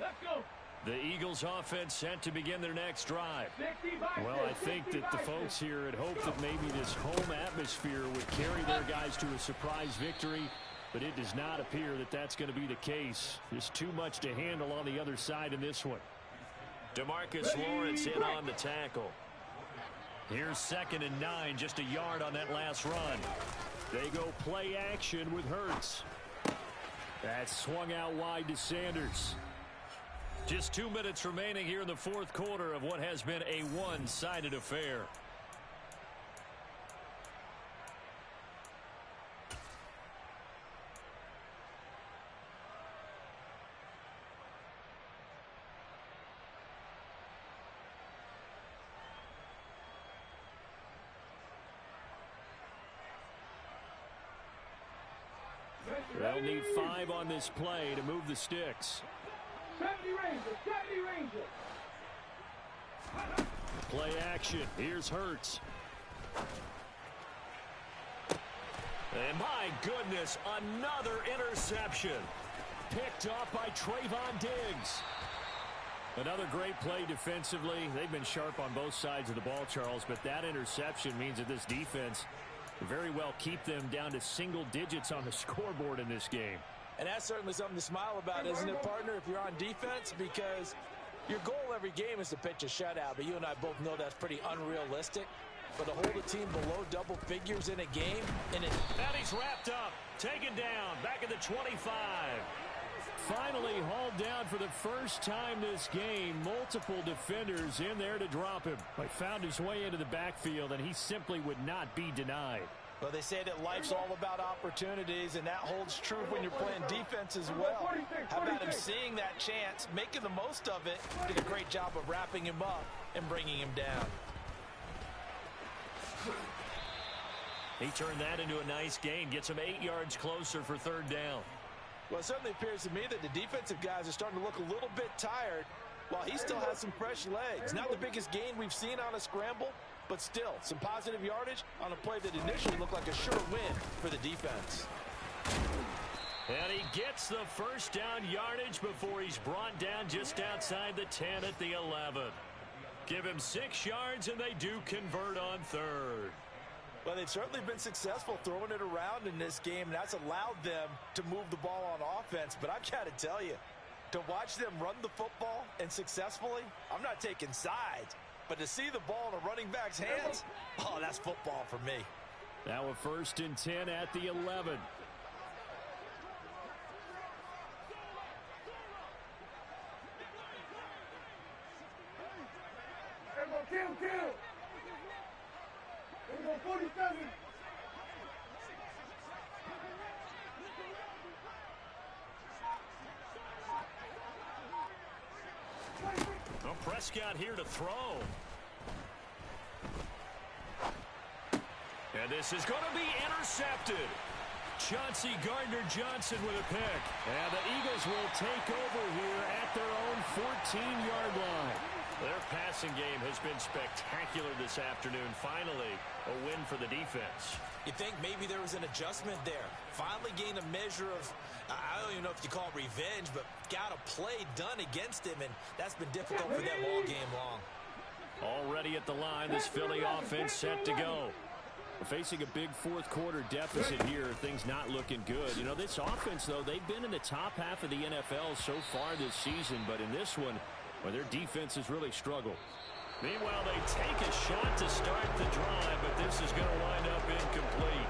Let's go. The Eagles offense set to begin their next drive. Well, I think that the folks here had hoped that maybe this home atmosphere would carry their guys to a surprise victory, but it does not appear that that's going to be the case. Just too much to handle on the other side in this one. DeMarcus Lawrence in on the tackle. Here's 2nd and 9, just a yard on that last run. They go play action with Hurts. That's swung out wide to Sanders. Just 2 minutes remaining here in the fourth quarter of what has been a one-sided affair. They'll need 5 on this play to move the sticks. 70 Rangers. Play action. Here's Hurts. And my goodness, another interception. Picked off by Trayvon Diggs. Another great play defensively. They've been sharp on both sides of the ball, Charles, but that interception means that this defense very well keep them down to single digits on the scoreboard in this game. And that's certainly something to smile about, isn't it, partner, if you're on defense? Because your goal every game is to pitch a shutout, but you and I both know that's pretty unrealistic. But to hold a team below double figures in a game, and he's wrapped up, taken down, back at the 25. Finally hauled down for the first time this game. Multiple defenders in there to drop him. But found his way into the backfield, and he simply would not be denied. Well, they say that life's all about opportunities, and that holds true when you're playing defense as well. How about him seeing that chance, making the most of it, did a great job of wrapping him up and bringing him down. He turned that into a nice gain, gets him 8 yards closer for 3rd down. Well, it certainly appears to me that the defensive guys are starting to look a little bit tired while he still has some fresh legs. Not the biggest gain we've seen on a scramble, but still some positive yardage on a play that initially looked like a sure win for the defense. And he gets the first down yardage before he's brought down just outside the 10 at the 11. Give him 6 yards, and they do convert on 3rd. Well, they've certainly been successful throwing it around in this game, and that's allowed them to move the ball on offense. But I've got to tell you, to watch them run the football and successfully, I'm not taking sides, but to see the ball in a running back's hands, oh, that's football for me. Now a 1st and 10 at the 11. Kill. There we go, 47. Well, Prescott here to throw. And this is going to be intercepted. Chauncey Gardner-Johnson with a pick. And the Eagles will take over here at their own 14-yard line. Their passing game has been spectacular this afternoon. Finally, a win for the defense. You think maybe there was an adjustment there. Finally gained a measure of, I don't even know if you call it revenge, but got a play done against him, and that's been difficult for them all game long. Already at the line, this Philly offense set to go. We're facing a big fourth quarter deficit here. Things not looking good. You know, this offense, though, they've been in the top half of the NFL so far this season, but in this one, well, their defense has really struggled. Meanwhile, they take a shot to start the drive, but this is going to wind up incomplete.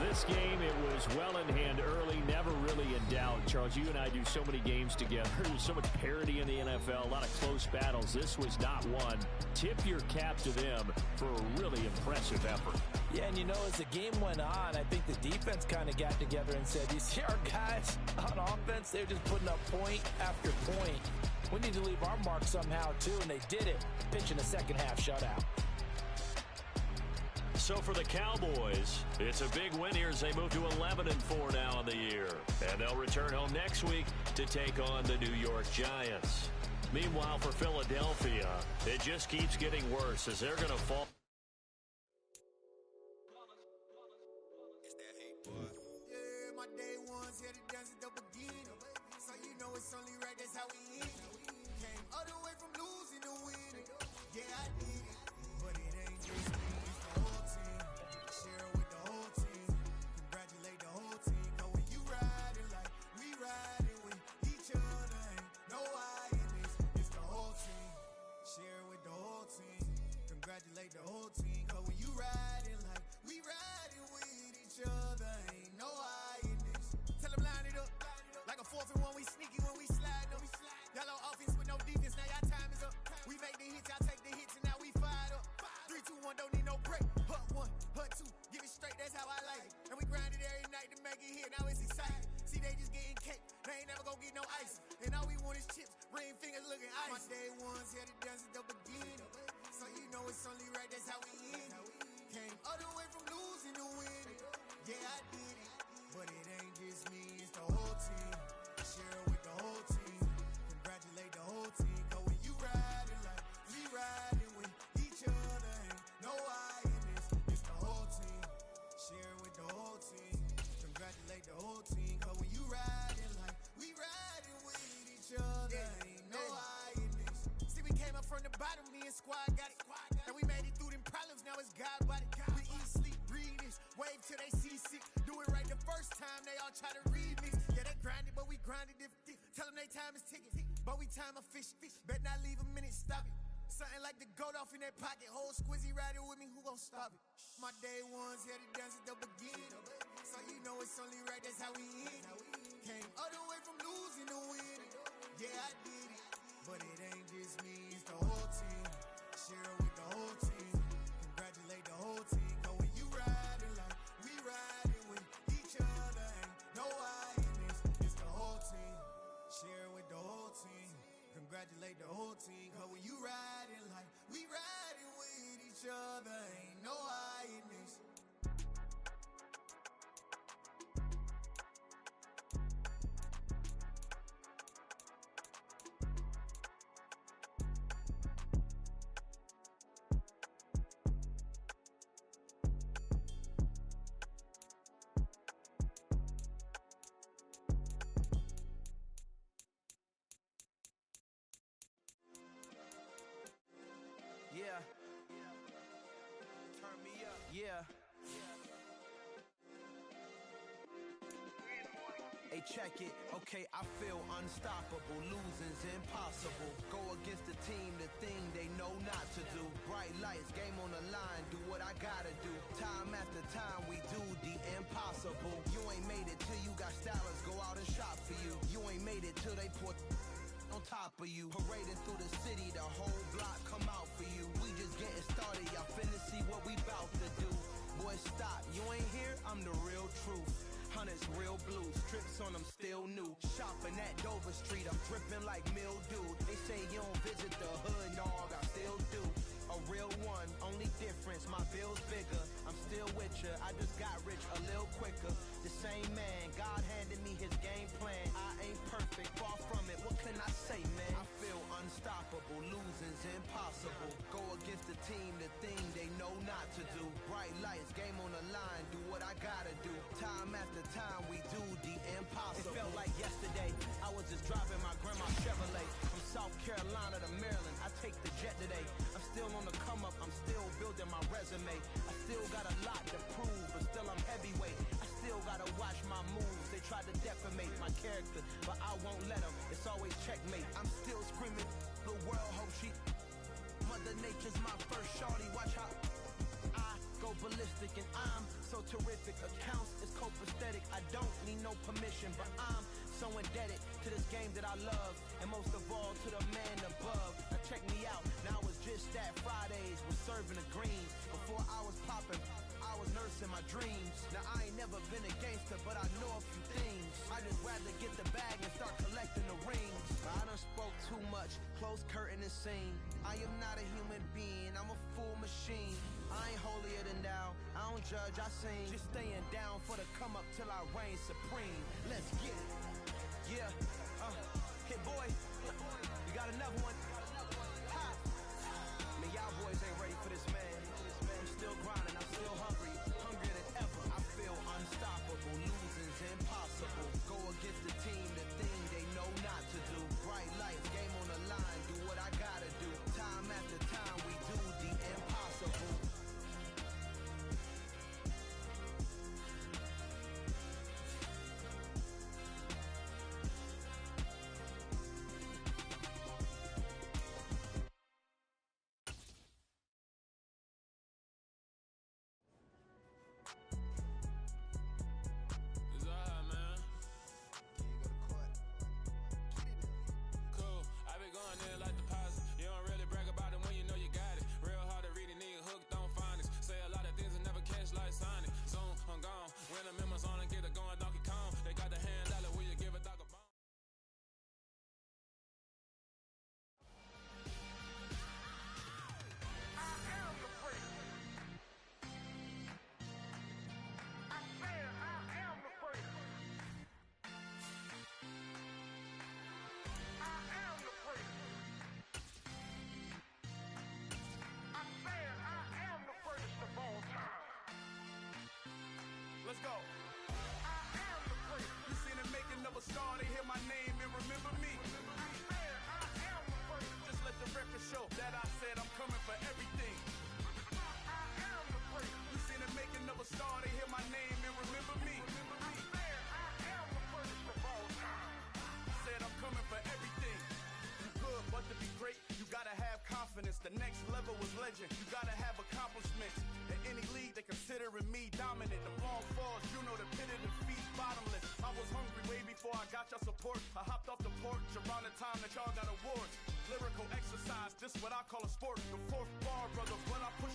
This game, it was well in hand early, never really in doubt. Charles, you and I do so many games together. There's so much parity in the NFL, a lot of close battles. This was not one. Tip your cap to them for a really impressive effort. Yeah, and you know, as the game went on, I think the defense kind of got together and said, you see our guys on offense, they're just putting up point after point. We need to leave our mark somehow, too, and they did it, pitching a second-half shutout. So for the Cowboys, it's a big win here as they move to 11-4 now in the year. And they'll return home next week to take on the New York Giants. Meanwhile, for Philadelphia, it just keeps getting worse as they're going to fall. Yeah, my day one's here to dance at the beginning. So you know it's only right, that's how we end it. Came all the way from losing to winning. Yeah, I did it. But it ain't just me, it's the whole team. Share it with the whole team. Congratulate the whole team. Cause when you riding like we riding with each other, ain't no I in this. It's the whole team. Share it with the whole team. Congratulate the whole team. Cause when you riding like we riding with each other, ain't no I in this. Tell them line it up. Like a 4th and 1, we sneaky when we slide up. Y'all on offense with no defense, now y'all time is up. We make the hits, y'all take the hits, and now we fired up. 3, 2, 1, don't need no break. Hut 1, hut 2, give it straight, that's how I like it. And we grind it every night to make it hit, now it's exciting. See, they just getting cake, they ain't never gonna get no ice. And all we want is chips, ring fingers looking ice. My day one's here to dance at the beginning. So you know it's only right, that's how we end it. Came all the way from losing to winning. Yeah, I did it. But it ain't just me, it's the whole team. Share it with the whole team. Congratulate the whole team. Cause when you riding like we riding with each other, ain't no I in this. It's the whole team. Share it with the whole team. Congratulate the whole team. Cause when you riding like we riding with each other, ain't no I in this. See, we came up from the bottom, me and squad got it. And we made it through them problems, now it's God body. We eat, sleep, breathe this. Wave till they see sick. Do it right the first time, they all try to remix. Yeah, they grinded, but we grinded different. Tell them they time is ticking, but we time a fish. Bet not leave a minute, stop it. Something like the goat off in that pocket. Whole squizzy riding with me, who gon' stop it? My day one's here to dance at the beginning. So you know it's only right, that's how we end it. Came all the way from losing to winning. Yeah, I did it. But it ain't just me, it's the whole team. Share it with the whole team. Congratulate the whole team. Cause when you riding like we riding with each other, ain't no I in this. It's the whole team. Share it with the whole team. Congratulate the whole team. Cause when you riding like we riding with each other, ain't no I in this. Yeah. Turn me up. Yeah. Hey, check it. Okay, I feel unstoppable. Losing's impossible. Go against the team, the thing they know not to do. Bright lights, game on the line. Do what I gotta do. Time after time, we do the impossible. You ain't made it till you got stylists go out and shop for you. You ain't made it till they put on top of you. Parading through the city, the whole block come out for you. We just getting started, y'all finna see what we bout to do. Boy, stop, you ain't here, I'm the real truth. Hunters real blue, strips on them still new. Shopping at Dover Street, I'm dripping like mildew. They say you don't visit the hood, dog, I still do. A real one, only difference, my bill's bigger. I'm still with ya, I just got rich a little quicker. The same man, God handed me his game plan. I ain't perfect, far from it, what can I say, man? I feel unstoppable, losing's impossible. Go against the team, the thing they know not to do. Bright lights, game on the line, do what I gotta do. Time after time, we do the impossible. It felt like yesterday, I was just driving my grandma's Chevrolet. From South Carolina to Maryland, I take the jet today. I'm still on the come up, I'm still building my resume. I still got a lot to prove, but still I'm heavyweight. I still gotta watch my moves, they try to defamate my character, but I won't let them, it's always checkmate. I'm still screaming, the world hope she Mother Nature's my first shorty, watch how I go ballistic and I'm so terrific. Accounts is copacetic, I don't need no permission, but I'm so indebted to this game that I love, and most of all to the man above. Now check me out, now it's just that Fridays was serving the greens. Before I was popping, I was nursing my dreams. Now I ain't never been a gangster, but I know a few things. I just rather get the bag and start collecting the rings. I done spoke too much, close curtain and scene. I am not a human being, I'm a full machine. I ain't holier than thou, judge I seen. Just staying down for the come up till I reign supreme. Let's get it. Yeah, hit boy, you got another one. Ha! Man, y'all boys ain't ready for this, man. I'm still grinding, I'm still hungry, hungrier than ever. I feel unstoppable, losing's impossible. Go against the team, the thing they know not to do. Bright lights, game on the line, do what I gotta do. Time after time, we do the impossible. Let's go. I am the great. You seen the making of a star, they hear my name and remember me. I am the great. Just let the record show that I said I'm coming for everything. I am the great. You seen the making of a star, they hear my name and remember me. I am the greatest of all time. Said I'm coming for everything. You good, but to be great, you gotta have confidence. The next level was legend. You gotta have accomplishments. In any league, they considering me dominant. The ball falls, you know the pit of defeat, bottomless. I was hungry way before I got your support. I hopped off the porch around the time that y'all got awards. Lyrical exercise, this what I call a sport. The fourth bar, brother, when I put